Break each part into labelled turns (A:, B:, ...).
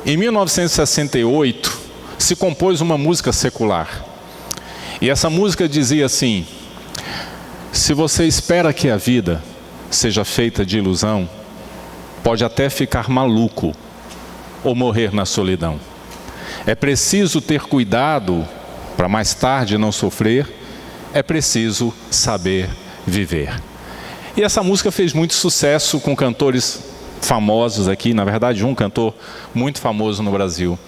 A: Em 1968, se compôs uma música secular. E essa música dizia assim: se você espera que a vida seja feita de ilusão, pode até ficar maluco ou morrer na solidão. É preciso ter cuidado para mais tarde não sofrer, é preciso saber viver. E essa música fez muito sucesso com cantores famosos aqui, na verdade um cantor muito famoso no Brasil.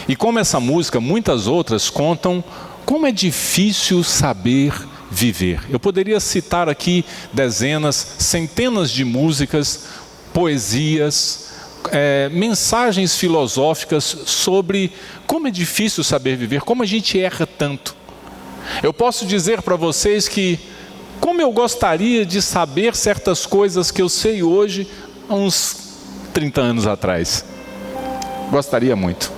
A: E como essa música, muitas outras contam como é difícil saber viver. Eu poderia citar aqui dezenas, centenas de músicas, poesias, mensagens filosóficas sobre como é difícil saber viver, como a gente erra tanto. Eu posso dizer para vocês que como eu gostaria de saber certas coisas que eu sei hoje, há uns 30 anos atrás. Gostaria muito.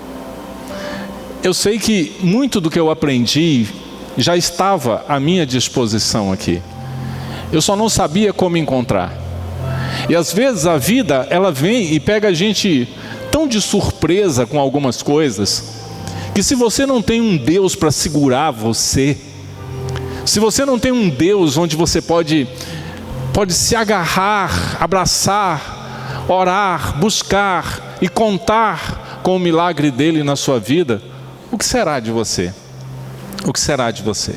A: Eu sei que muito do que eu aprendi já estava à minha disposição aqui. Eu só não sabia como encontrar. E às vezes a vida, ela vem e pega a gente tão de surpresa com algumas coisas, que se você não tem um Deus para segurar você, se você não tem um Deus onde você pode se agarrar, abraçar, orar, buscar e contar com o milagre dele na sua vida, o que será de você? O que será de você?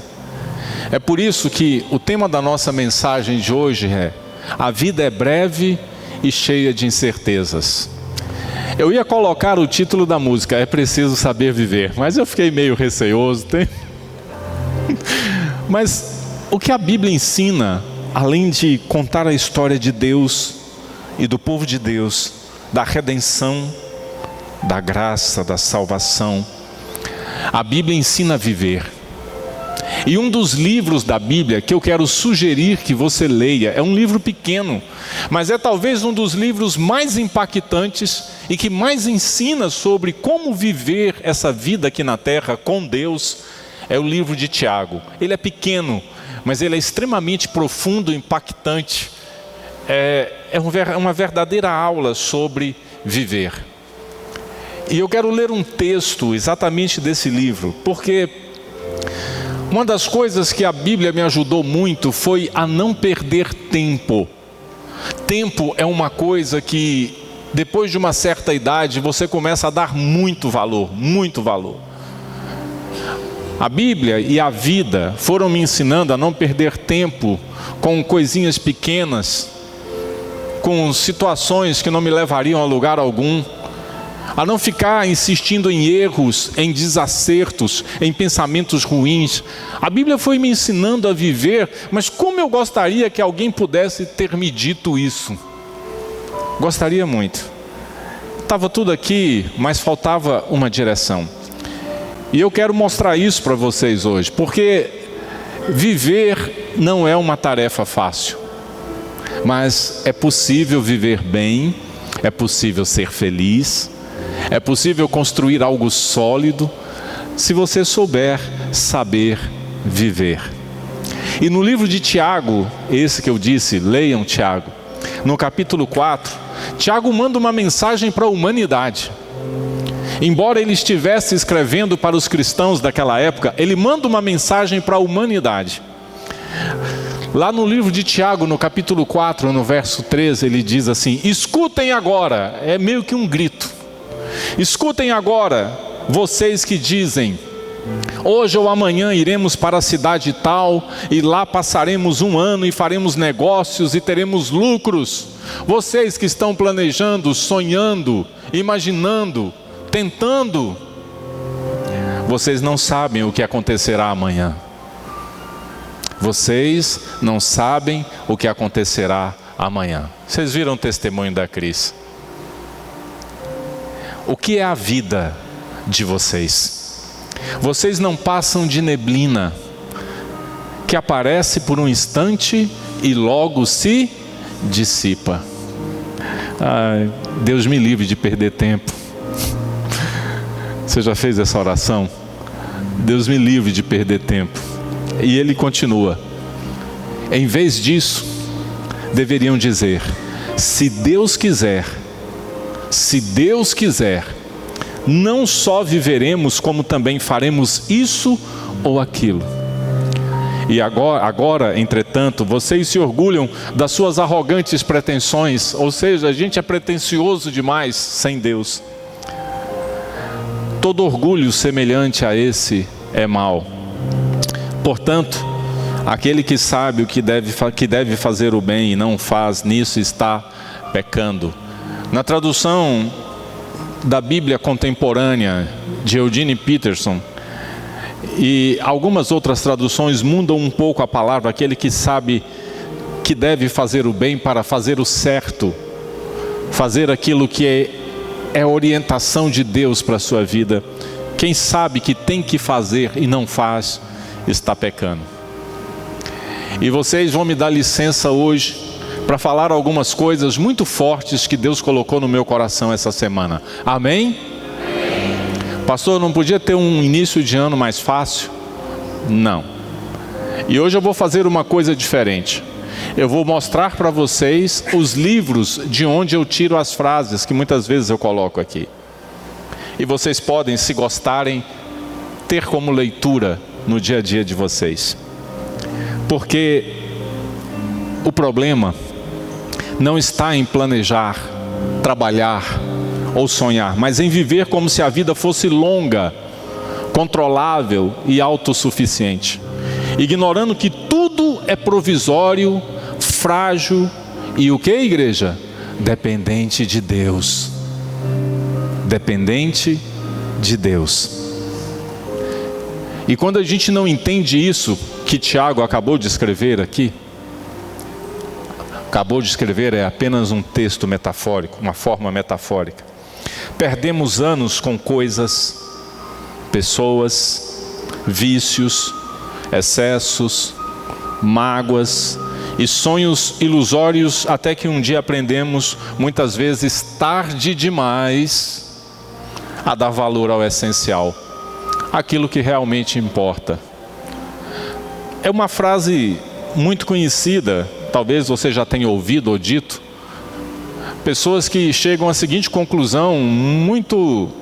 A: É por isso que o tema da nossa mensagem de hoje é: a vida é breve e cheia de incertezas. Eu ia colocar o título da música, É Preciso Saber Viver, mas eu fiquei meio receoso. Mas o que a Bíblia ensina, além de contar a história de Deus e do povo de Deus, da redenção, da graça, da salvação, a Bíblia ensina a viver. E um dos livros da Bíblia que eu quero sugerir que você leia, é um livro pequeno, mas é talvez um dos livros mais impactantes e que mais ensina sobre como viver essa vida aqui na terra com Deus, é o livro de Tiago. Ele é pequeno, mas ele é extremamente profundo e impactante. É uma verdadeira aula sobre viver. E eu quero ler um texto exatamente desse livro, porque uma das coisas que a Bíblia me ajudou muito foi a não perder tempo. Tempo é uma coisa que, depois de uma certa idade, você começa a dar muito valor, muito valor. A Bíblia e a vida foram me ensinando a não perder tempo com coisinhas pequenas, com situações que não me levariam a lugar algum, a não ficar insistindo em erros, em desacertos, em pensamentos ruins. A Bíblia foi me ensinando a viver, mas como eu gostaria que alguém pudesse ter me dito isso. Gostaria muito. Estava tudo aqui, mas faltava uma direção. E eu quero mostrar isso para vocês hoje, porque viver não é uma tarefa fácil, mas é possível viver bem, é possível ser feliz, é possível construir algo sólido, se você souber saber viver. E no livro de Tiago, esse que eu disse, leiam Tiago, no capítulo 4, Tiago manda uma mensagem para a humanidade. Embora ele estivesse escrevendo para os cristãos daquela época, ele manda uma mensagem para a humanidade. Lá no livro de Tiago, no capítulo 4, no verso 13, ele diz assim: escutem agora, é meio que um grito. Escutem agora, vocês que dizem: hoje ou amanhã iremos para a cidade tal, e lá passaremos um ano e faremos negócios e teremos lucros. Vocês que estão planejando, sonhando, imaginando, tentando, vocês não sabem o que acontecerá amanhã. Vocês não sabem o que acontecerá amanhã. Vocês viram o testemunho da Cris? O que é a vida de vocês? Vocês não passam de neblina que aparece por um instante e logo se dissipa. Ai, Deus me livre de perder tempo. Você já fez essa oração? Deus me livre de perder tempo. E ele continua: em vez disso, deveriam dizer: se Deus quiser, não só viveremos, como também faremos isso ou aquilo. E agora, entretanto, vocês se orgulham das suas arrogantes pretensões, ou seja, a gente é pretensioso demais sem Deus. Todo orgulho semelhante a esse é mau. Portanto, aquele que sabe o que deve fazer o bem e não faz, nisso está pecando. Na tradução da Bíblia contemporânea de Eugene Peterson, e algumas outras traduções mudam um pouco a palavra, aquele que sabe que deve fazer o bem para fazer o certo, fazer aquilo que é orientação de Deus para a sua vida. Quem sabe que tem que fazer e não faz, está pecando. E vocês vão me dar licença hoje para falar algumas coisas muito fortes que Deus colocou no meu coração essa semana. Amém? Pastor, não podia ter um início de ano mais fácil? Não. E hoje eu vou fazer uma coisa diferente. Eu vou mostrar para vocês os livros de onde eu tiro as frases que muitas vezes eu coloco aqui. E vocês podem, se gostarem, ter como leitura no dia a dia de vocês. Porque o problema não está em planejar, trabalhar ou sonhar, mas em viver como se a vida fosse longa, controlável e autossuficiente, ignorando que tudo é provisório, frágil e o que, igreja? Dependente de Deus. Dependente de Deus. E quando a gente não entende isso que Tiago acabou de escrever aqui, é apenas um texto metafórico, uma forma metafórica. Perdemos anos com coisas, pessoas, vícios, excessos, mágoas e sonhos ilusórios, até que um dia aprendemos, muitas vezes tarde demais, a dar valor ao essencial, aquilo que realmente importa. É uma frase muito conhecida, talvez você já tenha ouvido ou dito. Pessoas que chegam à seguinte conclusão, muito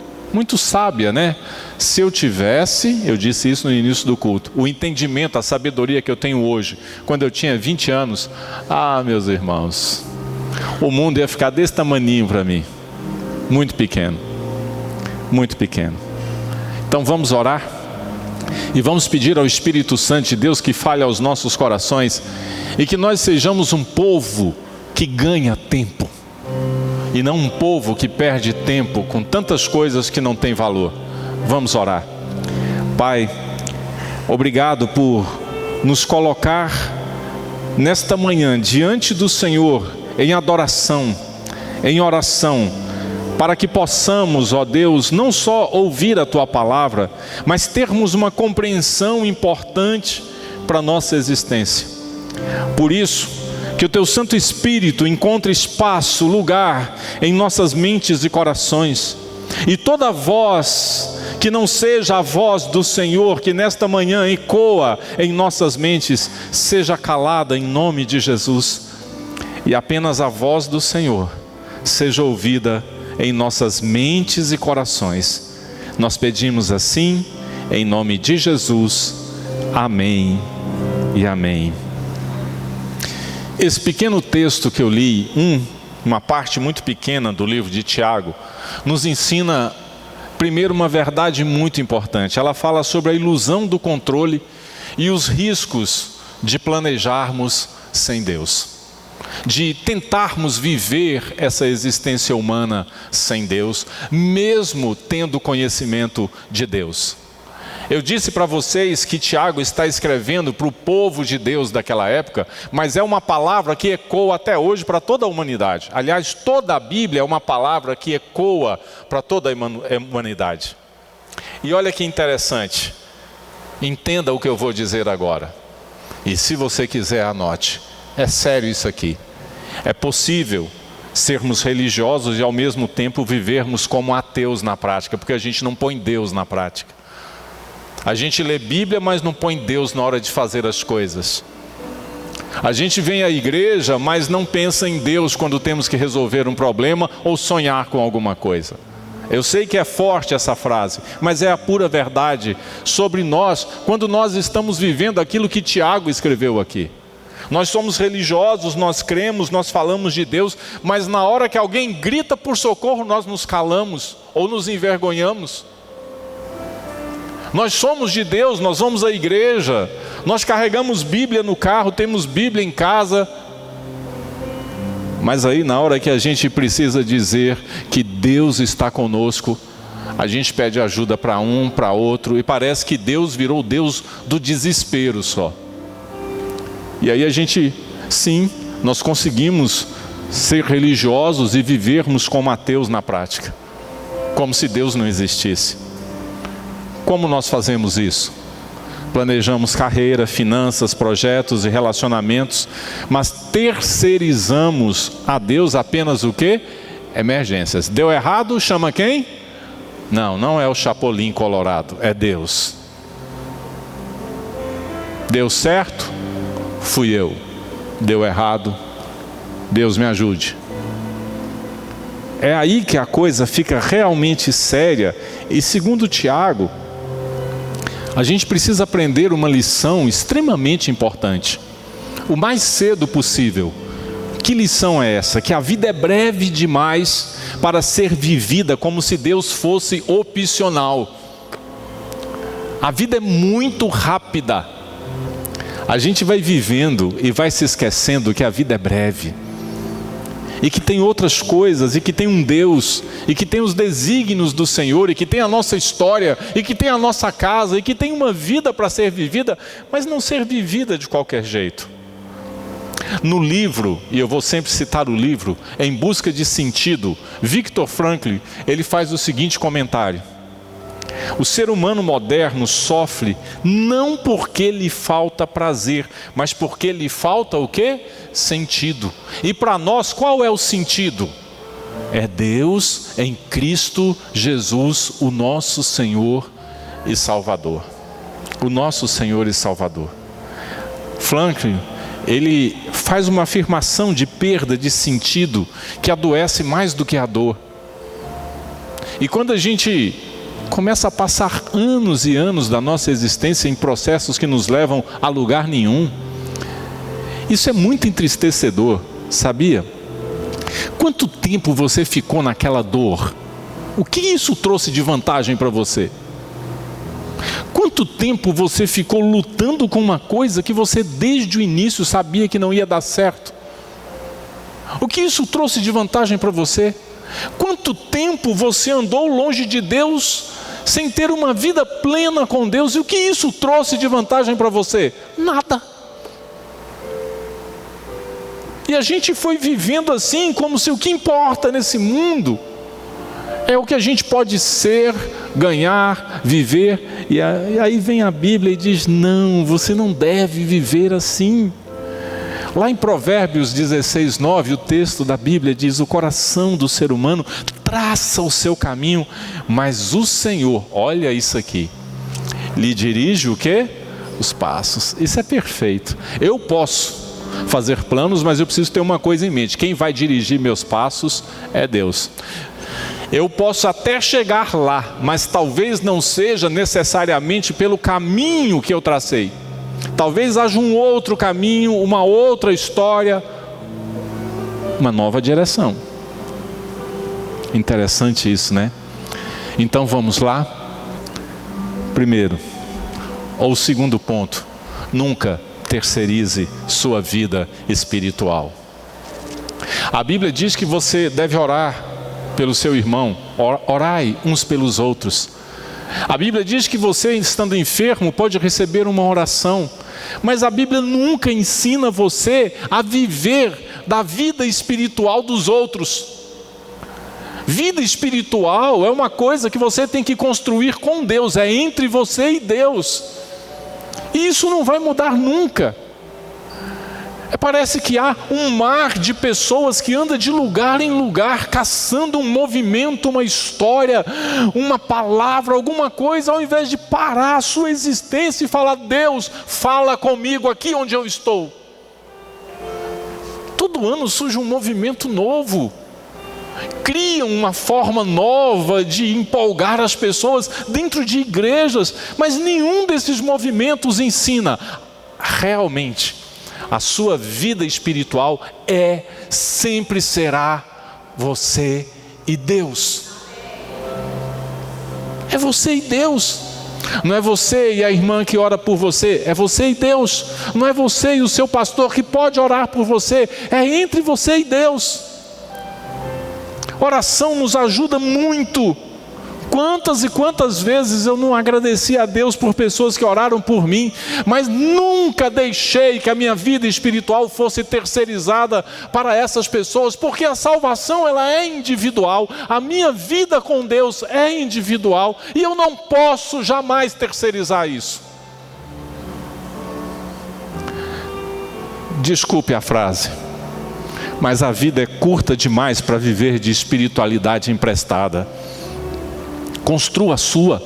A: sábia, né? Se eu tivesse, eu disse isso no início do culto, o entendimento, a sabedoria que eu tenho hoje, quando eu tinha 20 anos, meus irmãos, o mundo ia ficar desse tamaninho para mim, muito pequeno, muito pequeno. Então vamos orar e vamos pedir ao Espírito Santo de Deus que fale aos nossos corações e que nós sejamos um povo que ganha tempo e não um povo que perde tempo com tantas coisas que não têm valor. Vamos orar. Pai, obrigado por nos colocar nesta manhã diante do Senhor em adoração, em oração, para que possamos, ó Deus, não só ouvir a Tua palavra, mas termos uma compreensão importante para a nossa existência. Por isso, que o Teu Santo Espírito encontre espaço, lugar em nossas mentes e corações, e toda voz que não seja a voz do Senhor, que nesta manhã ecoa em nossas mentes, seja calada em nome de Jesus, e apenas a voz do Senhor seja ouvida em nossas mentes e corações. Nós pedimos assim, em nome de Jesus. Amém e amém. Esse pequeno texto que eu li, uma parte muito pequena do livro de Tiago, nos ensina, primeiro, uma verdade muito importante. Ela fala sobre a ilusão do controle e os riscos de planejarmos sem Deus, de tentarmos viver essa existência humana sem Deus, mesmo tendo conhecimento de Deus. Eu disse para vocês que Tiago está escrevendo para o povo de Deus daquela época, mas é uma palavra que ecoa até hoje para toda a humanidade. Aliás, toda a Bíblia é uma palavra que ecoa para toda a humanidade. E olha que interessante, entenda o que eu vou dizer agora. E se você quiser, anote. É sério isso aqui. É possível sermos religiosos e ao mesmo tempo vivermos como ateus na prática, porque a gente não põe Deus na prática. A gente lê Bíblia, mas não põe Deus na hora de fazer as coisas. A gente vem à igreja, mas não pensa em Deus quando temos que resolver um problema ou sonhar com alguma coisa. Eu sei que é forte essa frase, mas é a pura verdade sobre nós, quando nós estamos vivendo aquilo que Tiago escreveu aqui. Nós somos religiosos, nós cremos, nós falamos de Deus, mas na hora que alguém grita por socorro, nós nos calamos ou nos envergonhamos. Nós somos de Deus, nós vamos à igreja, nós carregamos Bíblia no carro, temos Bíblia em casa, mas aí na hora que a gente precisa dizer que Deus está conosco, a gente pede ajuda para um, para outro, e parece que Deus virou o Deus do desespero só. E aí a gente, sim, nós conseguimos ser religiosos e vivermos como ateus na prática, como se Deus não existisse. Como nós fazemos isso? Planejamos carreira, finanças, projetos e relacionamentos, mas terceirizamos a Deus apenas o quê? Emergências. Deu errado, chama quem? Não é o Chapolin Colorado, é Deus. Deu certo? Fui eu. Deu errado? Deus me ajude. É aí que a coisa fica realmente séria. E segundo Tiago, a gente precisa aprender uma lição extremamente importante, o mais cedo possível. Que lição é essa? Que a vida é breve demais para ser vivida como se Deus fosse opcional. A vida é muito rápida. A gente vai vivendo e vai se esquecendo que a vida é breve, e que tem outras coisas, e que tem um Deus, e que tem os desígnios do Senhor, e que tem a nossa história, e que tem a nossa casa, e que tem uma vida para ser vivida, mas não ser vivida de qualquer jeito. No livro, e eu vou sempre citar o livro, Em Busca de Sentido, Viktor Frankl, ele faz o seguinte comentário: o ser humano moderno sofre não porque lhe falta prazer, mas porque lhe falta o quê? Sentido. E para nós, qual é o sentido? É Deus em Cristo Jesus, o nosso Senhor e Salvador. O nosso Senhor e Salvador. Frankl, ele faz uma afirmação de perda de sentido que adoece mais do que a dor. E quando a gente começa a passar anos e anos da nossa existência em processos que nos levam a lugar nenhum, isso é muito entristecedor, sabia? Quanto tempo você ficou naquela dor? O que isso trouxe de vantagem para você? Quanto tempo você ficou lutando com uma coisa que você desde o início sabia que não ia dar certo? O que isso trouxe de vantagem para você? Quanto tempo você andou longe de Deus sem ter uma vida plena com Deus? E o que isso trouxe de vantagem para você? Nada. E a gente foi vivendo assim, como se o que importa nesse mundo é o que a gente pode ser, ganhar, viver. E aí vem a Bíblia e diz: não, você não deve viver assim. Lá em Provérbios 16:9, o texto da Bíblia diz: o coração do ser humano traça o seu caminho, mas o Senhor, olha isso aqui, lhe dirige o quê? Os passos. Isso é perfeito. Eu posso fazer planos, mas eu preciso ter uma coisa em mente: quem vai dirigir meus passos é Deus. Eu posso até chegar lá, mas talvez não seja necessariamente pelo caminho que eu tracei. Talvez haja um outro caminho, uma outra história, uma nova direção. Interessante isso, né? Então vamos lá. Primeiro, ou segundo ponto: nunca terceirize sua vida espiritual. A Bíblia diz que você deve orar pelo seu irmão, orai uns pelos outros. A Bíblia diz que você, estando enfermo, pode receber uma oração, mas a Bíblia nunca ensina você a viver da vida espiritual dos outros. Vida espiritual é uma coisa que você tem que construir com Deus, é entre você e Deus, e isso não vai mudar nunca. Parece que há um mar de pessoas que anda de lugar em lugar, caçando um movimento, uma história, uma palavra, alguma coisa, ao invés de parar a sua existência e falar: Deus, fala comigo aqui onde eu estou. Todo ano surge um movimento novo. criam uma forma nova de empolgar as pessoas dentro de igrejas, mas nenhum desses movimentos ensina realmente a sua vida espiritual sempre será você e Deus. É você e Deus. Não é você e a irmã que ora por você, é você e Deus. Não é você e o seu pastor que pode orar por você, é entre você e Deus. Oração nos ajuda muito. Quantas e quantas vezes eu não agradeci a Deus por pessoas que oraram por mim, mas nunca deixei que a minha vida espiritual fosse terceirizada para essas pessoas, porque a salvação ela é individual, a minha vida com Deus é individual, e eu não posso jamais terceirizar isso. Desculpe a frase, mas a vida é curta demais para viver de espiritualidade emprestada. Construa a sua.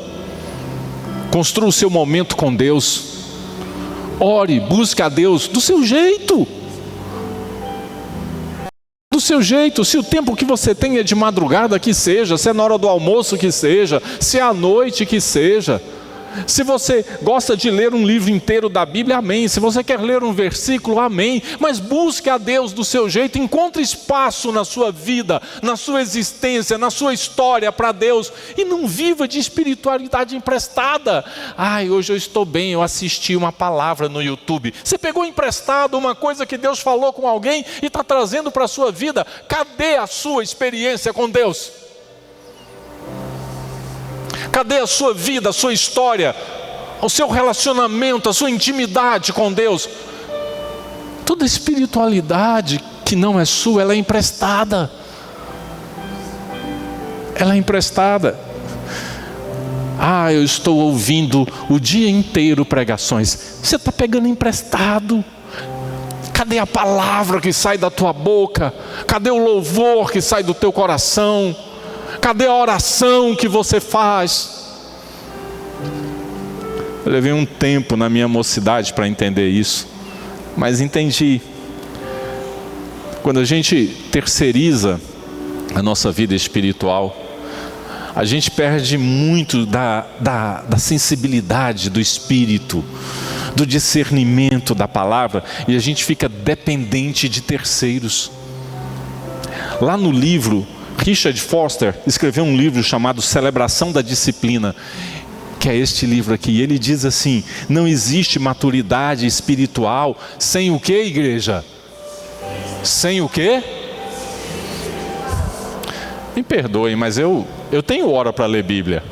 A: Construa o seu momento com Deus. Ore, busque a Deus do seu jeito. Do seu jeito. Se o tempo que você tem é de madrugada, que seja. Se é na hora do almoço, que seja. Se é à noite, que seja. Se você gosta de ler um livro inteiro da Bíblia, amém. Se você quer ler um versículo, amém. Mas busque a Deus do seu jeito. Encontre espaço na sua vida, na sua existência, na sua história para Deus. E não viva de espiritualidade emprestada. Hoje eu estou bem, eu assisti uma palavra no YouTube. Você pegou emprestado uma coisa que Deus falou com alguém e está trazendo para a sua vida. Cadê a sua experiência com Deus? Cadê a sua vida, a sua história, o seu relacionamento, a sua intimidade com Deus? Toda espiritualidade que não é sua, ela é emprestada. Ela é emprestada. Eu estou ouvindo o dia inteiro pregações. Você está pegando emprestado. Cadê a palavra que sai da tua boca? Cadê o louvor que sai do teu coração? Cadê a oração que você faz? Eu levei um tempo na minha mocidade para entender isso, mas entendi. Quando a gente terceiriza a nossa vida espiritual, a gente perde muito da sensibilidade do espírito, do discernimento da palavra, e a gente fica dependente de terceiros. Lá no livro, Richard Foster escreveu um livro chamado Celebração da Disciplina, que é este livro aqui, e ele diz assim: não existe maturidade espiritual sem o que, igreja? Sem o que? Me perdoem, mas eu tenho hora para ler Bíblia.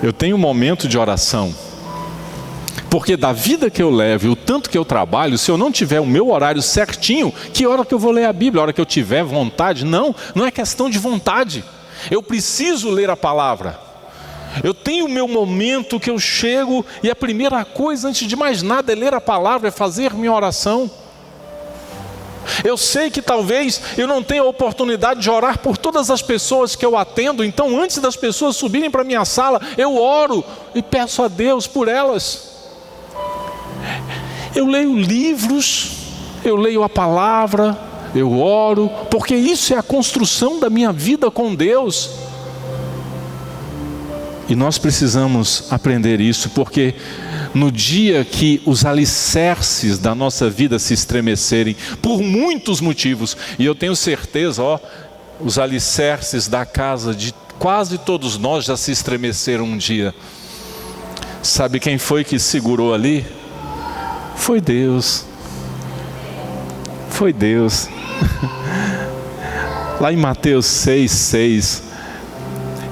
A: Eu tenho um momento de oração. Porque da vida que eu levo e o tanto que eu trabalho, se eu não tiver o meu horário certinho, que hora que eu vou ler a Bíblia? A hora que eu tiver vontade? Não é questão de vontade. Eu preciso ler a palavra. Eu tenho o meu momento que eu chego e a primeira coisa, antes de mais nada, é ler a palavra, é fazer minha oração. Eu sei que talvez eu não tenha a oportunidade de orar por todas as pessoas que eu atendo, então antes das pessoas subirem para a minha sala, eu oro e peço a Deus por elas. Eu leio livros, eu leio a palavra, eu oro, porque isso é a construção da minha vida com Deus. E nós precisamos aprender isso, porque no dia que os alicerces da nossa vida se estremecerem, por muitos motivos, e eu tenho certeza, os alicerces da casa de quase todos nós já se estremeceram um dia. Sabe quem foi que segurou ali? Foi Deus. Foi Deus. Lá em Mateus 6:6,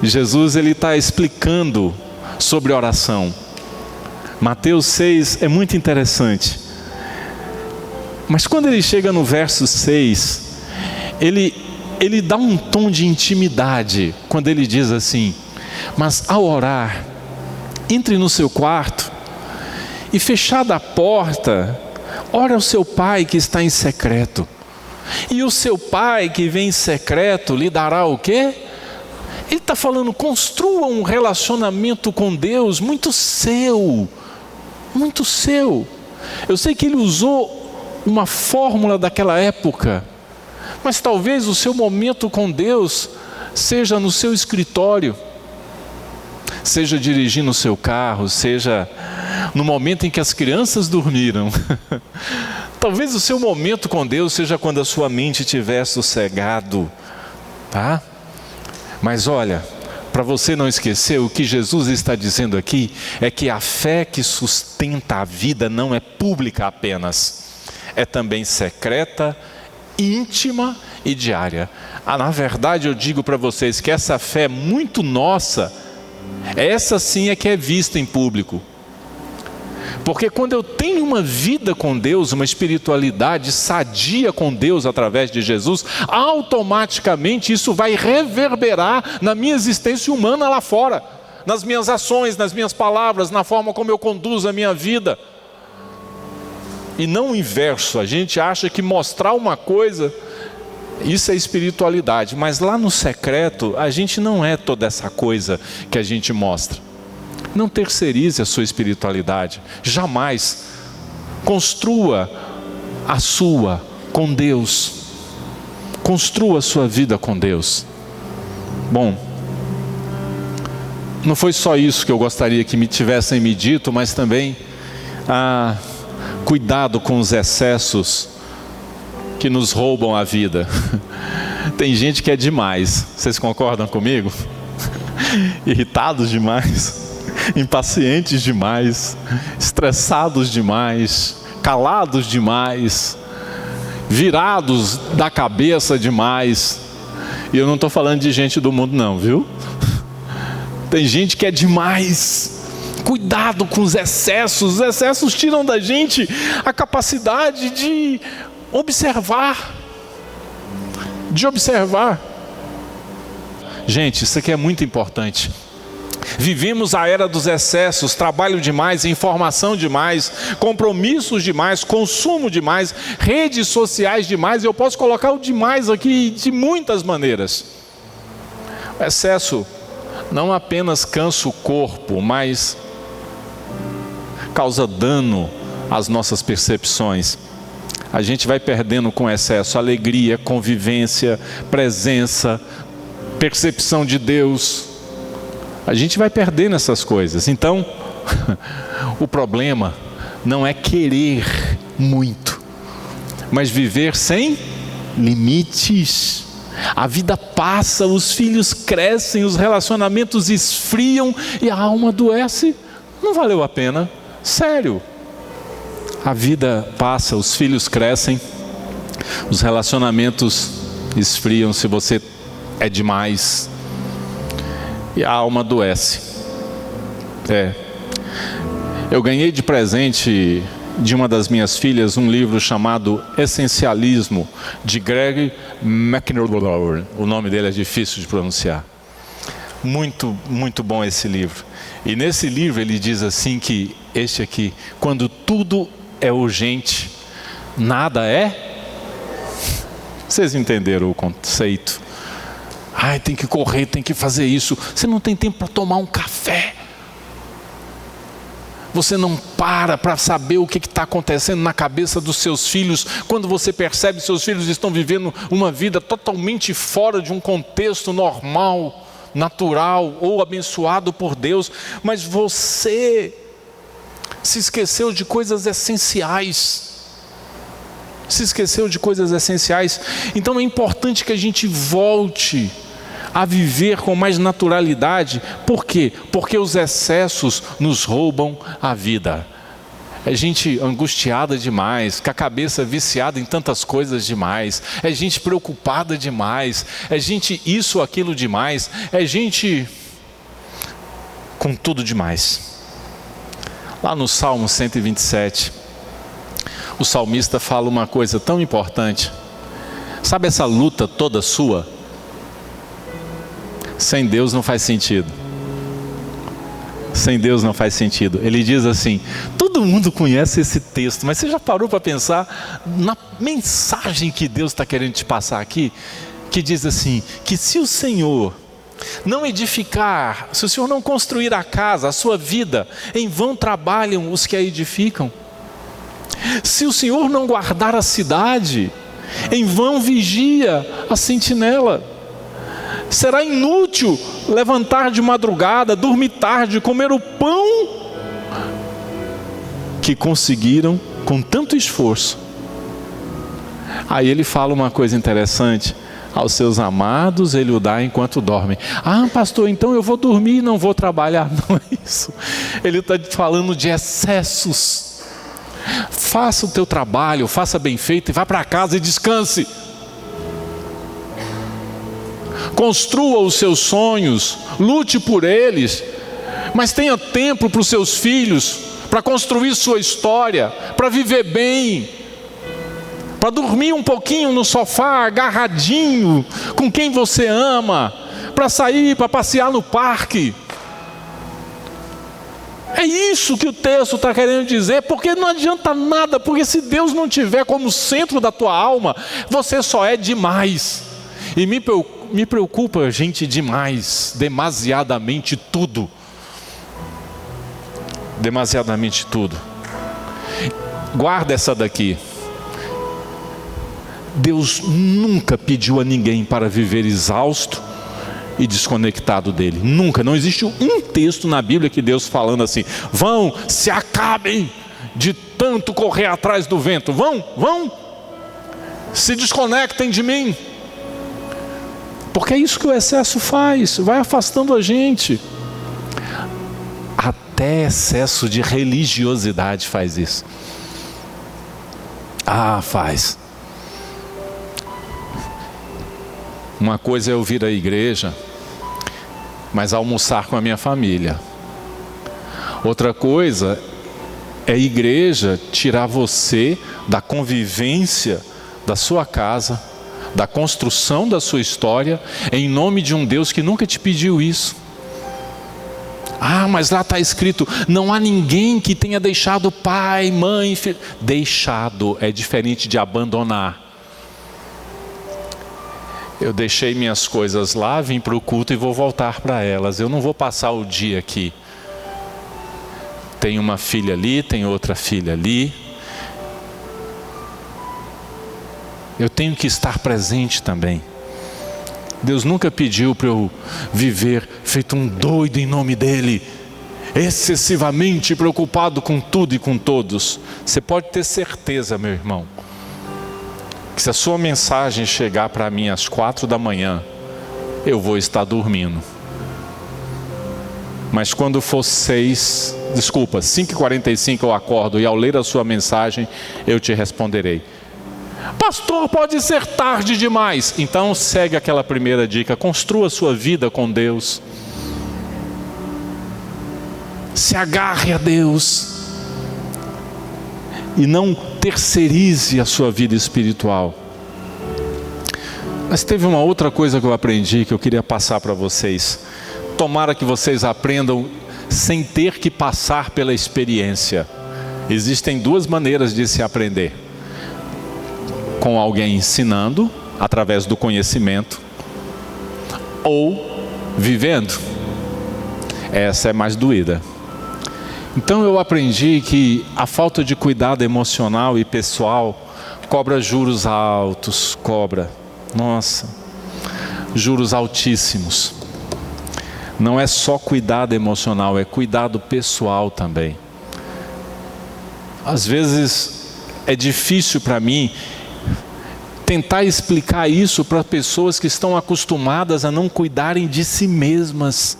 A: Jesus está explicando sobre oração. Mateus 6 é muito interessante. Mas quando ele chega no verso 6, ele dá um tom de intimidade, quando ele diz assim: mas ao orar, entre no seu quarto, e fechada a porta, ora ao seu pai que está em secreto. E o seu pai que vem em secreto lhe dará o quê? Ele está falando, construa um relacionamento com Deus muito seu. Muito seu. Eu sei que ele usou uma fórmula daquela época, Mas talvez o seu momento com Deus seja no seu escritório, seja dirigindo o seu carro, seja no momento em que as crianças dormiram. Talvez o seu momento com Deus seja quando a sua mente estiver sossegado, tá? Mas olha, para você não esquecer, o que Jesus está dizendo aqui é que a fé que sustenta a vida não é pública apenas, é também secreta, íntima e diária. Na verdade, eu digo para vocês que essa fé muito nossa, essa sim é que é vista em público. Porque quando eu tenho uma vida com Deus, uma espiritualidade sadia com Deus através de Jesus, automaticamente isso vai reverberar na minha existência humana lá fora, nas minhas ações, nas minhas palavras, na forma como eu conduzo a minha vida. E não o inverso. A gente acha que mostrar uma coisa, isso é espiritualidade, mas lá no secreto a gente não é toda essa coisa que a gente mostra. Não terceirize a sua espiritualidade, jamais. Construa a sua com Deus, construa a sua vida com Deus. Bom, não foi só isso que eu gostaria que me tivessem me dito, mas também cuidado com os excessos que nos roubam a vida. Tem gente que é demais, vocês concordam comigo? Irritados demais, impacientes demais, estressados demais, calados demais, virados da cabeça demais. E eu não estou falando de gente do mundo não, viu? Tem gente que é demais. Cuidado com os excessos tiram da gente a capacidade de observar. Gente, isso aqui é muito importante. Vivemos a era dos excessos, trabalho demais, informação demais, compromissos demais, consumo demais, redes sociais demais. Eu posso colocar o demais aqui de muitas maneiras. O excesso não apenas cansa o corpo, mas causa dano às nossas percepções. A gente vai perdendo com excesso alegria, convivência, presença, percepção de Deus. A gente vai perdendo essas coisas. Então, o problema não é querer muito, mas viver sem limites. A vida passa, os filhos crescem, os relacionamentos esfriam e a alma adoece. Não valeu a pena, sério. A vida passa, os filhos crescem, os relacionamentos esfriam se você é demais. E a alma adoece. Eu ganhei de presente de uma das minhas filhas um livro chamado Essencialismo, de Greg McNeil. O nome dele é difícil de pronunciar. Muito, muito bom esse livro. E nesse livro ele diz assim que este aqui, quando tudo é urgente, nada é. Vocês entenderam o conceito? Ai, tem que correr, tem que fazer isso. Você não tem tempo para tomar um café. Você não para saber o que está acontecendo na cabeça dos seus filhos. Quando você percebe que seus filhos estão vivendo uma vida totalmente fora de um contexto normal, natural ou abençoado por Deus. Mas você se esqueceu de coisas essenciais. Então é importante que a gente volte a viver com mais naturalidade. Por quê? Porque os excessos nos roubam a vida. É gente angustiada demais, com a cabeça viciada em tantas coisas demais, é gente preocupada demais, é gente isso, aquilo demais, é gente com tudo demais. Lá no Salmo 127, o salmista fala uma coisa tão importante. Sabe essa luta toda sua? Sem Deus não faz sentido. Sem Deus não faz sentido. Ele diz assim, todo mundo conhece esse texto, mas você já parou para pensar na mensagem que Deus está querendo te passar aqui? Que diz assim, que se o Senhor não edificar, se o Senhor não construir a casa, a sua vida, em vão trabalham os que a edificam. Se o Senhor não guardar a cidade, Em vão vigia a sentinela. Será inútil levantar de madrugada, dormir tarde, comer o pão que conseguiram com tanto esforço. Aí ele fala uma coisa interessante: aos seus amados ele o dá enquanto dormem. Ah, pastor, então eu vou dormir e não vou trabalhar. Não é isso. Ele está falando de excessos. Faça o teu trabalho, faça bem feito e vá para casa e descanse. Construa os seus sonhos, lute por eles, mas tenha tempo para os seus filhos, para construir sua história, para viver bem, para dormir um pouquinho no sofá, agarradinho, com quem você ama, para sair, para passear no parque. É isso que o texto está querendo dizer, porque não adianta nada, porque se Deus não tiver como centro da tua alma, você só é demais. E me preocupa, gente, demais, demasiadamente tudo. Demasiadamente tudo. Guarda essa daqui. Deus nunca pediu a ninguém para viver exausto e desconectado dele. Nunca. Não existe um texto na Bíblia que Deus falando assim: vão, se acabem de tanto correr atrás do vento. Vão, se desconectem de mim. Porque é isso que o excesso faz, vai afastando a gente. Até excesso de religiosidade faz isso. Faz. Uma coisa é eu vir à igreja, mas almoçar com a minha família. Outra coisa é a igreja tirar você da convivência da sua casa, da construção da sua história, em nome de um Deus que nunca te pediu isso. Mas lá está escrito: não há ninguém que tenha deixado pai, mãe, filho. Deixado é diferente de abandonar. Eu deixei minhas coisas lá, vim para o culto e vou voltar para elas. Eu não vou passar o dia aqui. Tem uma filha ali, tem outra filha ali. Eu tenho que estar presente também. Deus nunca pediu para eu viver feito um doido em nome dele, excessivamente preocupado com tudo e com todos. Você pode ter certeza, meu irmão, que se a sua mensagem chegar para mim às 4 da manhã, eu vou estar dormindo. Mas quando for 5h45 eu acordo, e ao ler a sua mensagem, eu te responderei. Pastor, pode ser tarde demais. Então segue aquela primeira dica: construa a sua vida com Deus. Se agarre a Deus e não terceirize a sua vida espiritual. Mas teve uma outra coisa que eu aprendi, que eu queria passar para vocês. Tomara que vocês aprendam sem ter que passar pela experiência. Existem duas maneiras de se aprender: com alguém ensinando, através do conhecimento, ou vivendo. Essa é mais doída. Então eu aprendi que a falta de cuidado emocional e pessoal cobra juros altos, juros altíssimos. Não é só cuidado emocional, é cuidado pessoal também. Às vezes é difícil para mim tentar explicar isso para pessoas que estão acostumadas a não cuidarem de si mesmas,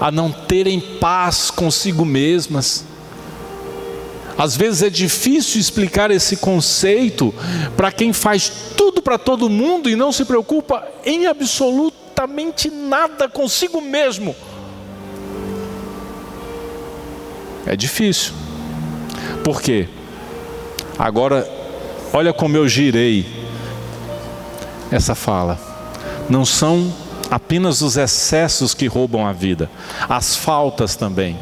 A: a não terem paz consigo mesmas. Às vezes é difícil explicar esse conceito para quem faz tudo para todo mundo e não se preocupa em absolutamente nada consigo mesmo. É difícil. Por quê? Agora, olha como eu girei essa fala. Não são apenas os excessos que roubam a vida, as faltas também.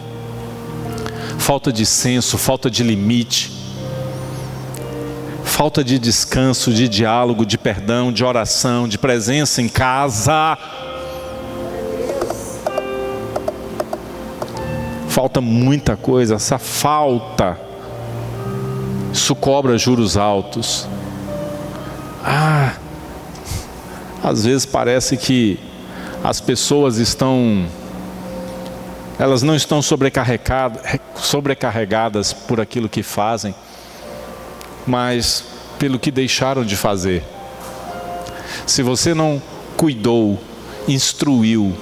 A: Falta de senso, falta de limite, falta de descanso, de diálogo, de perdão, de oração, de presença em casa. Falta muita coisa. Essa falta, isso cobra juros altos. Às vezes parece que as pessoas elas não estão sobrecarregadas por aquilo que fazem, mas pelo que deixaram de fazer. Se você não cuidou, instruiu,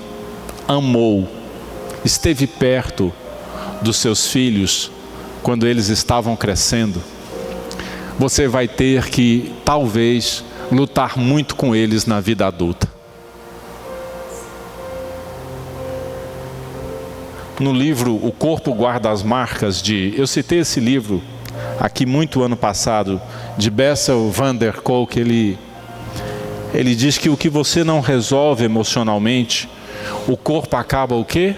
A: amou, esteve perto dos seus filhos quando eles estavam crescendo, você vai ter que, talvez, lutar muito com eles na vida adulta. No livro O Corpo Guarda as Marcas, eu citei esse livro aqui muito ano passado, de Bessel van der Kolk. Ele diz que o que você não resolve emocionalmente, o corpo acaba o quê?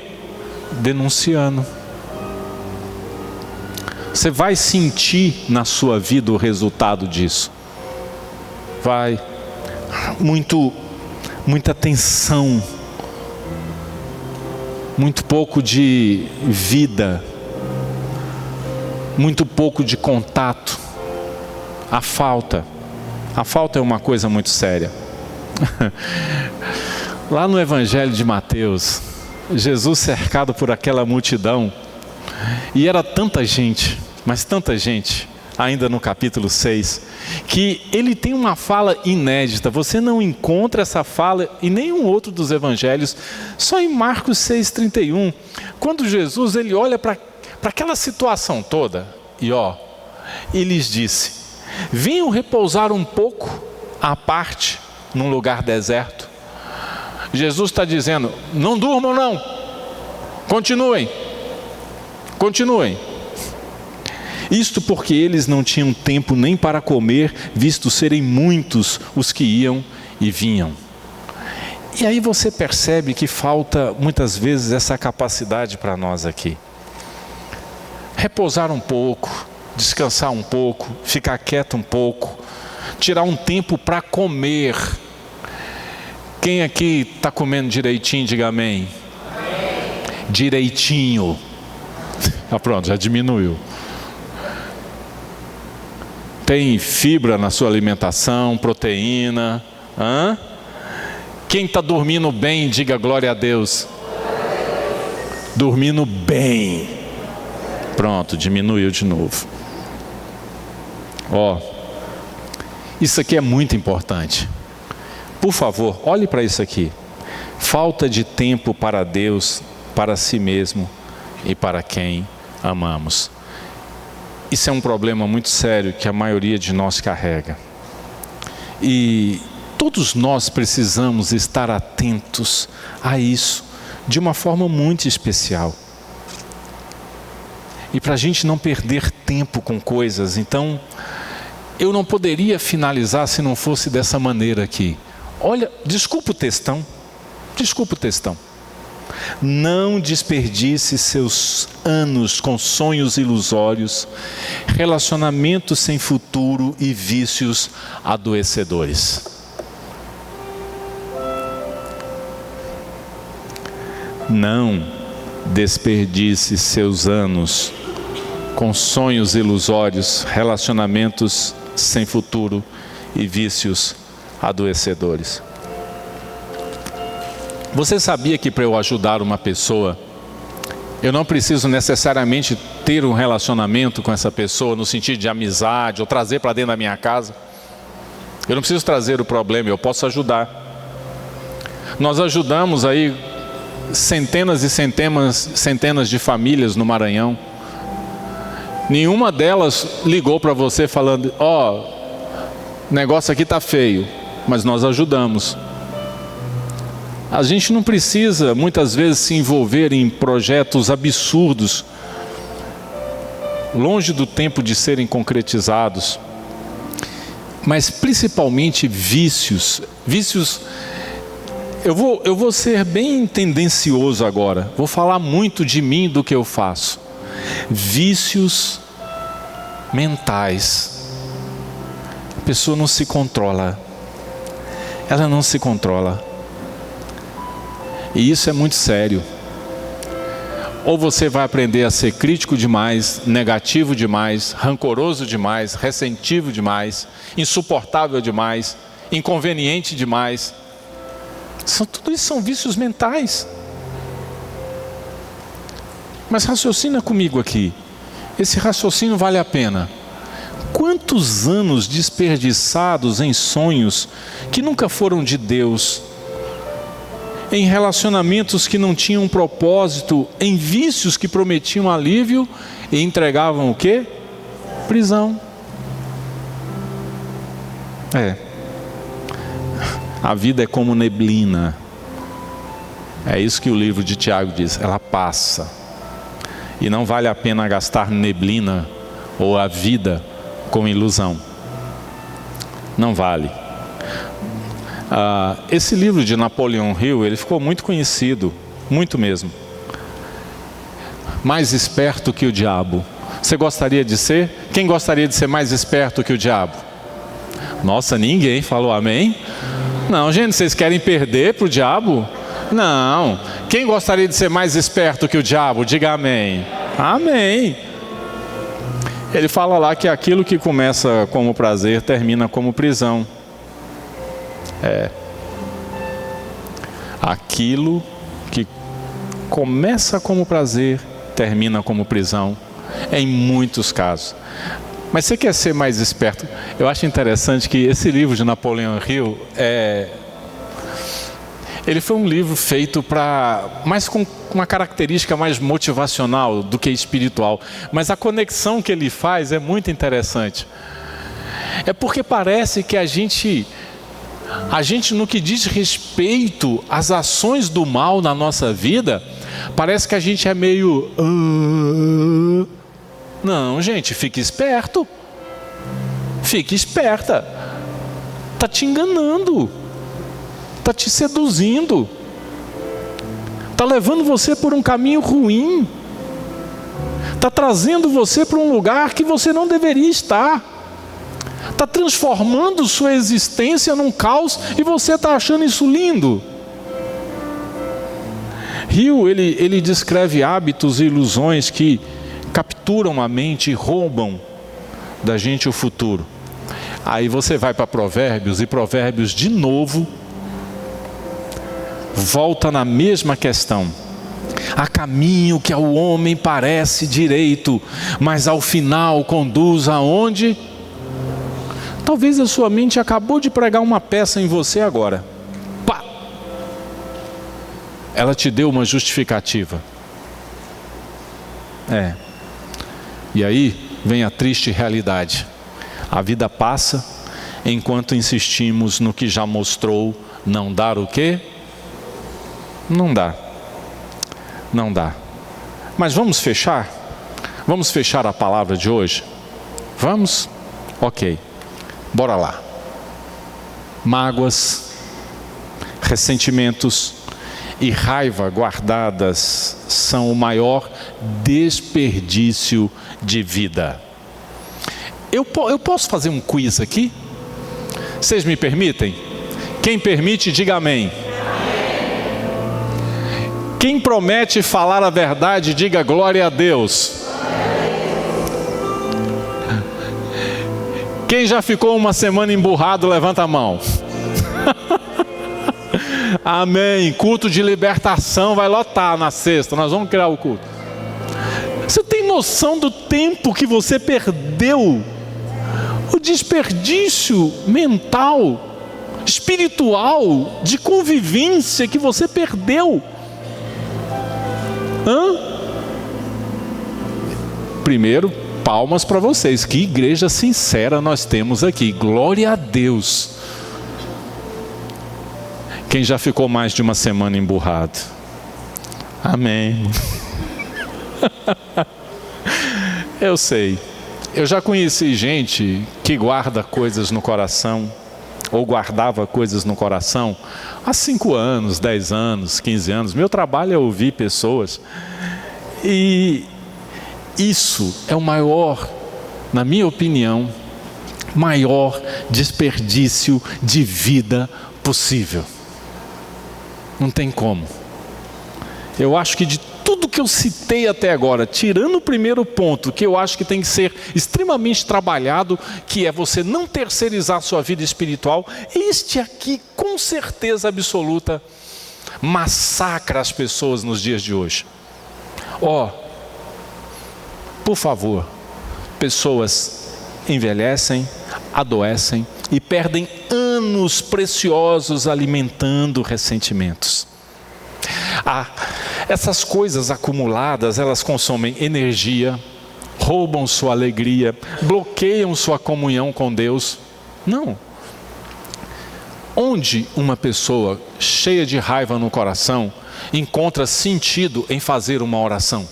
A: Denunciando. Você vai sentir na sua vida o resultado disso. Vai. Muita tensão. Muito pouco de vida. Muito pouco de contato. A falta é uma coisa muito séria. Lá no Evangelho de Mateus, Jesus cercado por aquela multidão, e era tanta gente, mas tanta gente, ainda no capítulo 6, que ele tem uma fala inédita. Você não encontra essa fala em nenhum outro dos evangelhos, só em Marcos 6,31, quando Jesus ele olha para aquela situação toda, e lhes disse: venham repousar um pouco à parte, num lugar deserto. Jesus está dizendo: não durmam não, continuem. Isto porque eles não tinham tempo nem para comer, visto serem muitos os que iam e vinham. E aí você percebe que falta muitas vezes essa capacidade para nós aqui. Repousar um pouco, descansar um pouco, ficar quieto um pouco, tirar um tempo para comer. Quem aqui está comendo direitinho, diga amém. Direitinho. Pronto, já diminuiu. Tem fibra na sua alimentação, proteína. Quem está dormindo bem, diga glória a Deus. Dormindo bem. Pronto, diminuiu de novo. Isso aqui é muito importante. Por favor, olhe para isso aqui. Falta de tempo para Deus, para si mesmo e para quem amamos. Isso é um problema muito sério que a maioria de nós carrega. E todos nós precisamos estar atentos a isso de uma forma muito especial. E para a gente não perder tempo com coisas. Então, eu não poderia finalizar se não fosse dessa maneira aqui. Olha, desculpa o textão. Não desperdice seus anos com sonhos ilusórios, relacionamentos sem futuro e vícios adoecedores. Não desperdice seus anos com sonhos ilusórios, relacionamentos sem futuro e vícios adoecedores. Você sabia que para eu ajudar uma pessoa, eu não preciso necessariamente ter um relacionamento com essa pessoa no sentido de amizade ou trazer para dentro da minha casa? Eu não preciso trazer o problema, eu posso ajudar. Nós ajudamos aí centenas e centenas de famílias no Maranhão. Nenhuma delas ligou para você falando: o negócio aqui está feio, mas nós ajudamos. A gente não precisa muitas vezes se envolver em projetos absurdos, longe do tempo de serem concretizados, mas principalmente vícios. Eu vou ser bem tendencioso agora, vou falar muito de mim, do que eu faço. Vícios mentais. A pessoa não se controla. Ela não se controla. E isso é muito sério. Ou você vai aprender a ser crítico demais, negativo demais, rancoroso demais, ressentivo demais, insuportável demais, inconveniente demais. Tudo isso são vícios mentais. Mas raciocina comigo aqui. Esse raciocínio vale a pena. Quantos anos desperdiçados em sonhos que nunca foram de Deus, em relacionamentos que não tinham propósito, em vícios que prometiam alívio e entregavam o quê? Prisão. A vida é como neblina. É isso que o livro de Tiago diz, ela passa. E não vale a pena gastar neblina ou a vida com ilusão. Não vale. Esse livro de Napoleon Hill, ele ficou muito conhecido, muito mesmo. Mais esperto que o diabo. Você gostaria de ser? Quem gostaria de ser mais esperto que o diabo? Nossa, ninguém falou amém? Não, gente, vocês querem perder para o diabo? Não. Quem gostaria de ser mais esperto que o diabo? Diga amém. Amém. Ele fala lá que aquilo que começa como prazer termina como prisão. Aquilo que começa como prazer termina como prisão, em muitos casos. Mas você quer ser mais esperto? Eu acho interessante que esse livro de Napoleon Hill ele foi um livro feito mais com uma característica mais motivacional do que espiritual. Mas a conexão que ele faz é muito interessante. É porque parece que a gente no que diz respeito às ações do mal na nossa vida, parece que a gente é meio... Não, gente, fique esperto. Fique esperta. Está te enganando. Está te seduzindo. Está levando você por um caminho ruim. Está trazendo você para um lugar que você não deveria estar. Está transformando sua existência num caos e você está achando isso lindo. Hill, ele descreve hábitos e ilusões que capturam a mente e roubam da gente o futuro. Aí você vai para Provérbios, e Provérbios de novo volta na mesma questão. Há caminho que ao homem parece direito, mas ao final conduz aonde? Talvez a sua mente acabou de pregar uma peça em você agora. Pá! Ela te deu uma justificativa. E aí vem a triste realidade. A vida passa enquanto insistimos no que já mostrou não dar o quê? Não dá. Não dá. Mas vamos fechar? Vamos fechar a palavra de hoje? Vamos? Ok. Bora lá. Mágoas, ressentimentos e raiva guardadas são o maior desperdício de vida. Eu posso fazer um quiz aqui? Vocês me permitem? Quem permite, diga amém. Quem promete falar a verdade, diga glória a Deus. Quem já ficou uma semana emburrado, levanta a mão. Amém. Culto de libertação vai lotar na sexta. Nós vamos criar o culto. Você tem noção do tempo que você perdeu? O desperdício mental, espiritual, de convivência que você perdeu. Primeiro, palmas para vocês. Que igreja sincera nós temos aqui. Glória a Deus. Quem já ficou mais de uma semana emburrado? Amém. Eu sei. Eu já conheci gente que guarda coisas no coração, ou guardava coisas no coração, há 5 anos, 10 anos, 15 anos. Meu trabalho é ouvir pessoas. E isso é o maior, na minha opinião, maior desperdício de vida possível. Não tem como. Eu acho que de tudo que eu citei até agora, tirando o primeiro ponto, que eu acho que tem que ser extremamente trabalhado, que é você não terceirizar sua vida espiritual, este aqui, com certeza absoluta, massacra as pessoas nos dias de hoje. Por favor, pessoas envelhecem, adoecem e perdem anos preciosos alimentando ressentimentos. Essas coisas acumuladas, elas consomem energia, roubam sua alegria, bloqueiam sua comunhão com Deus. Não. Onde uma pessoa cheia de raiva no coração encontra sentido em fazer uma oração?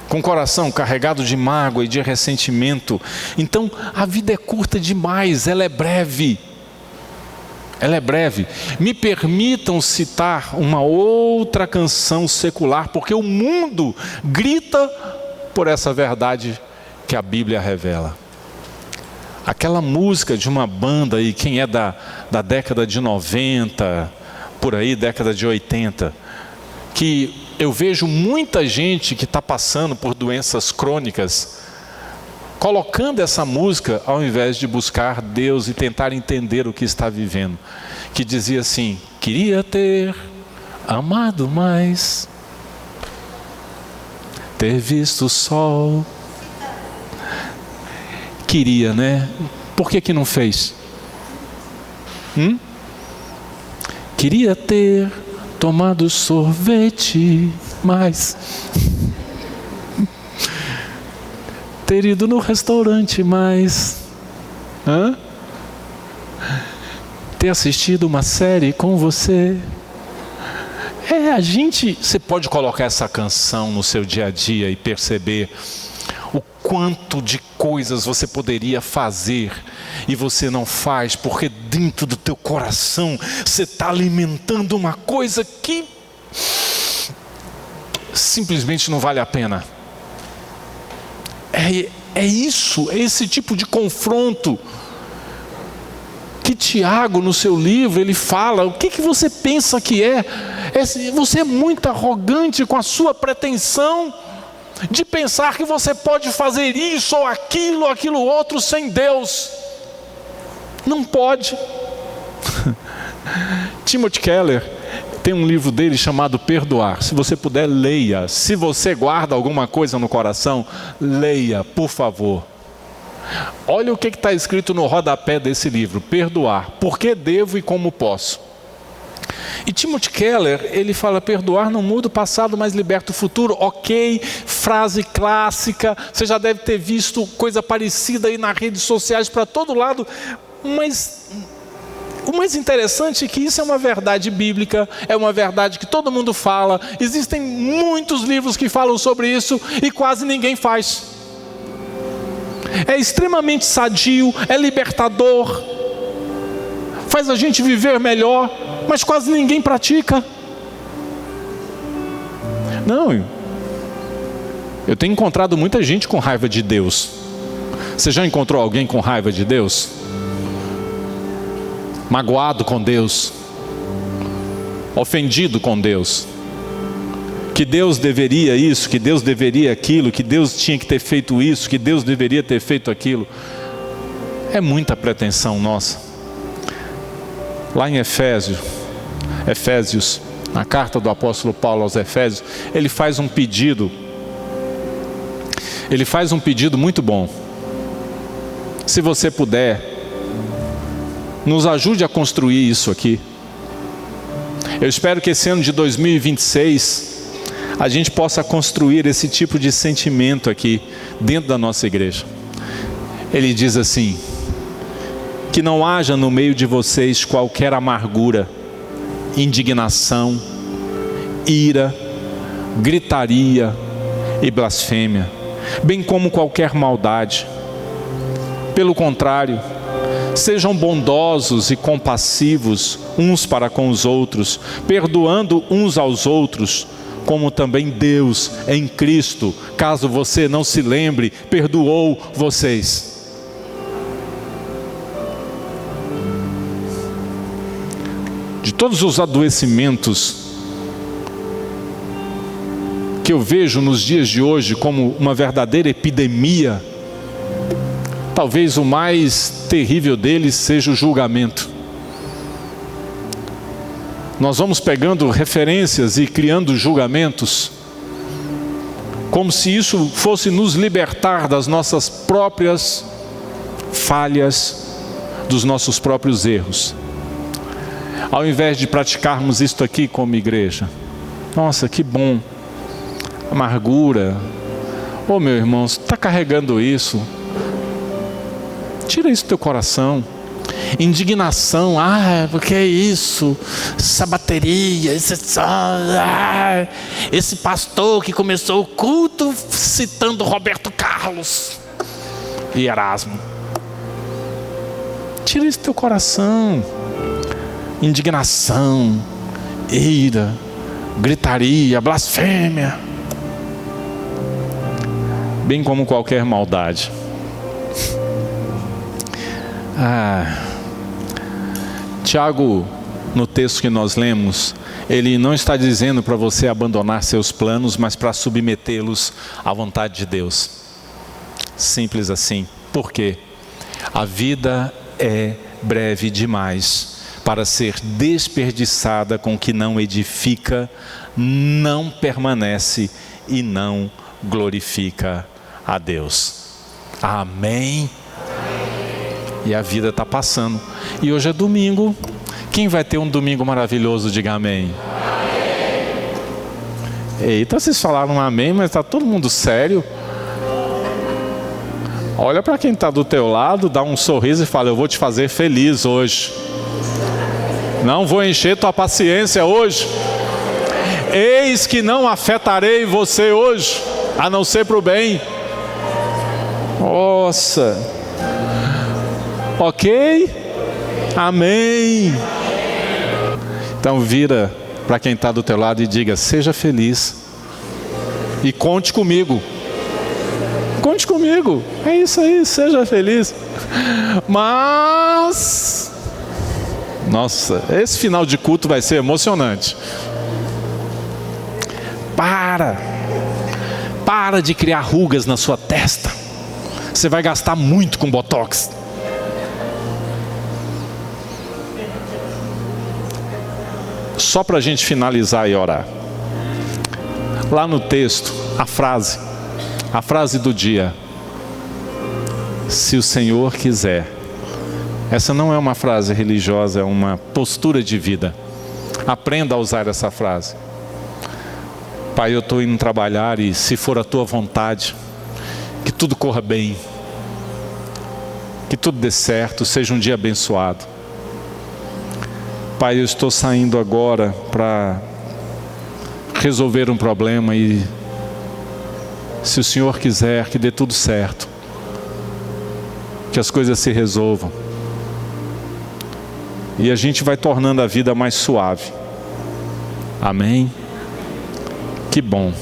A: Com o coração carregado de mágoa e de ressentimento. Então a vida é curta demais, ela é breve. Ela é breve. Me permitam citar uma outra canção secular, porque o mundo grita por essa verdade que a Bíblia revela. Aquela música de uma banda aí, quem é da década de 90, por aí, década de 80, que eu vejo muita gente que está passando por doenças crônicas, colocando essa música ao invés de buscar Deus e tentar entender o que está vivendo, que dizia assim: queria ter amado mais, ter visto o sol. Queria, né? Por que não fez? Queria ter tomado sorvete mais, ter ido no restaurante mais, ter assistido uma série com você. Você pode colocar essa canção no seu dia a dia e perceber o quanto de coisas você poderia fazer e você não faz, porque dentro do teu coração você está alimentando uma coisa que simplesmente não vale a pena. É esse tipo de confronto que Tiago, no seu livro, ele fala: o que você pensa que é? Você é muito arrogante com a sua pretensão de pensar que você pode fazer isso ou aquilo outro sem Deus. Não pode. Timothy Keller tem um livro dele chamado Perdoar. Se você puder, leia. Se você guarda alguma coisa no coração, leia, por favor. Olha o que está escrito no rodapé desse livro: perdoar, por que devo e como posso. E Timothy Keller, ele fala: perdoar não muda o passado, mas liberta o futuro. Ok, frase clássica, você já deve ter visto coisa parecida aí nas redes sociais para todo lado, mas o mais interessante é que isso é uma verdade bíblica, é uma verdade que todo mundo fala, existem muitos livros que falam sobre isso e quase ninguém faz. É extremamente sadio, é libertador, faz a gente viver melhor, mas quase ninguém pratica. Não, eu tenho encontrado muita gente com raiva de Deus. Você já encontrou alguém com raiva de Deus? Magoado com Deus? Ofendido com Deus? Que Deus deveria isso, que Deus deveria aquilo, que Deus tinha que ter feito isso, que Deus deveria ter feito aquilo. É muita pretensão nossa. Lá em Efésios, na carta do apóstolo Paulo aos Efésios, ele faz um pedido muito bom. Se você puder, nos ajude a construir isso aqui. Eu espero que esse ano de 2026 a gente possa construir esse tipo de sentimento aqui dentro da nossa igreja. Ele diz assim: que não haja no meio de vocês qualquer amargura, indignação, ira, gritaria e blasfêmia, bem como qualquer maldade. Pelo contrário, sejam bondosos e compassivos uns para com os outros, perdoando uns aos outros, como também Deus em Cristo, caso você não se lembre, perdoou vocês. De todos os adoecimentos que eu vejo nos dias de hoje como uma verdadeira epidemia, talvez o mais terrível deles seja o julgamento. Nós vamos pegando referências e criando julgamentos, como se isso fosse nos libertar das nossas próprias falhas, dos nossos próprios erros. Ao invés de praticarmos isto aqui como igreja, nossa, que bom, amargura, ô meu irmão, você está carregando isso, tira isso do teu coração. Indignação, porque é isso, essa bateria, esse pastor que começou o culto citando Roberto Carlos e Erasmo. Tira isso do teu coração. Indignação, ira, gritaria, blasfêmia, bem como qualquer maldade. Tiago, no texto que nós lemos, ele não está dizendo para você abandonar seus planos, mas para submetê-los à vontade de Deus. Simples assim. Por quê? A vida é breve demais para ser desperdiçada com o que não edifica, não permanece e não glorifica a Deus. Amém? E a vida está passando. E hoje é domingo. Quem vai ter um domingo maravilhoso? Diga amém. Eita, vocês falaram amém, mas está todo mundo sério. Olha para quem está do teu lado, dá um sorriso e fala: eu vou te fazer feliz hoje. Não vou encher tua paciência hoje. Eis que não afetarei você hoje, a não ser para o bem. Nossa. Ok? Amém. Então vira para quem está do teu lado e diga: seja feliz. E conte comigo. Conte comigo. É isso aí, seja feliz. Mas, nossa, esse final de culto vai ser emocionante. Para de criar rugas na sua testa. Você vai gastar muito com botox. Só para a gente finalizar e orar. Lá no texto, a frase do dia: se o Senhor quiser. Essa não é uma frase religiosa, é uma postura de vida. Aprenda a usar essa frase. Pai, eu estou indo trabalhar e, se for a tua vontade, que tudo corra bem, que tudo dê certo, seja um dia abençoado. Pai, eu estou saindo agora para resolver um problema e, se o Senhor quiser, que dê tudo certo, que as coisas se resolvam e a gente vai tornando a vida mais suave. Amém? Que bom.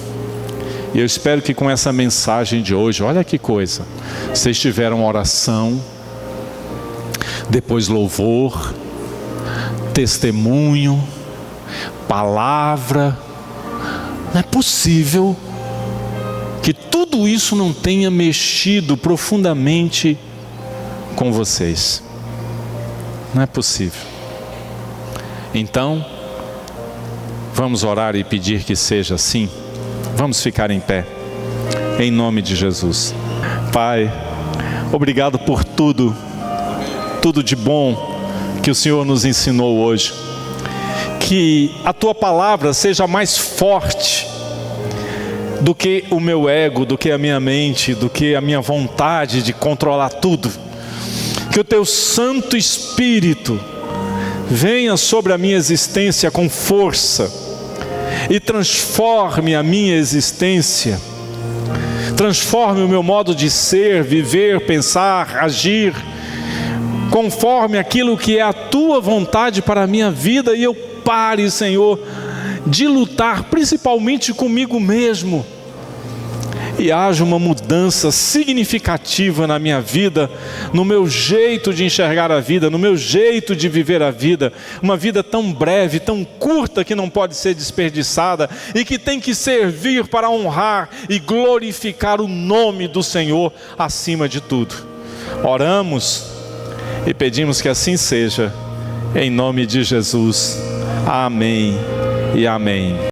A: E eu espero que com essa mensagem de hoje, olha que coisa, vocês tiveram oração, depois louvor, testemunho, palavra. Não é possível que tudo isso não tenha mexido profundamente com vocês. Não é possível. Então, vamos orar e pedir que seja assim. Vamos ficar em pé, em nome de Jesus. Pai, obrigado por tudo de bom que o Senhor nos ensinou hoje. Que a tua palavra seja mais forte do que o meu ego, do que a minha mente, do que a minha vontade de controlar tudo. Que o teu Santo Espírito venha sobre a minha existência com força e transforme a minha existência, transforme o meu modo de ser, viver, pensar, agir, conforme aquilo que é a tua vontade para a minha vida. E eu pare, Senhor, de lutar principalmente comigo mesmo, e haja uma mudança significativa na minha vida, no meu jeito de enxergar a vida, no meu jeito de viver a vida, uma vida tão breve, tão curta, que não pode ser desperdiçada e que tem que servir para honrar e glorificar o nome do Senhor acima de tudo. Oramos e pedimos que assim seja, em nome de Jesus. Amém e amém.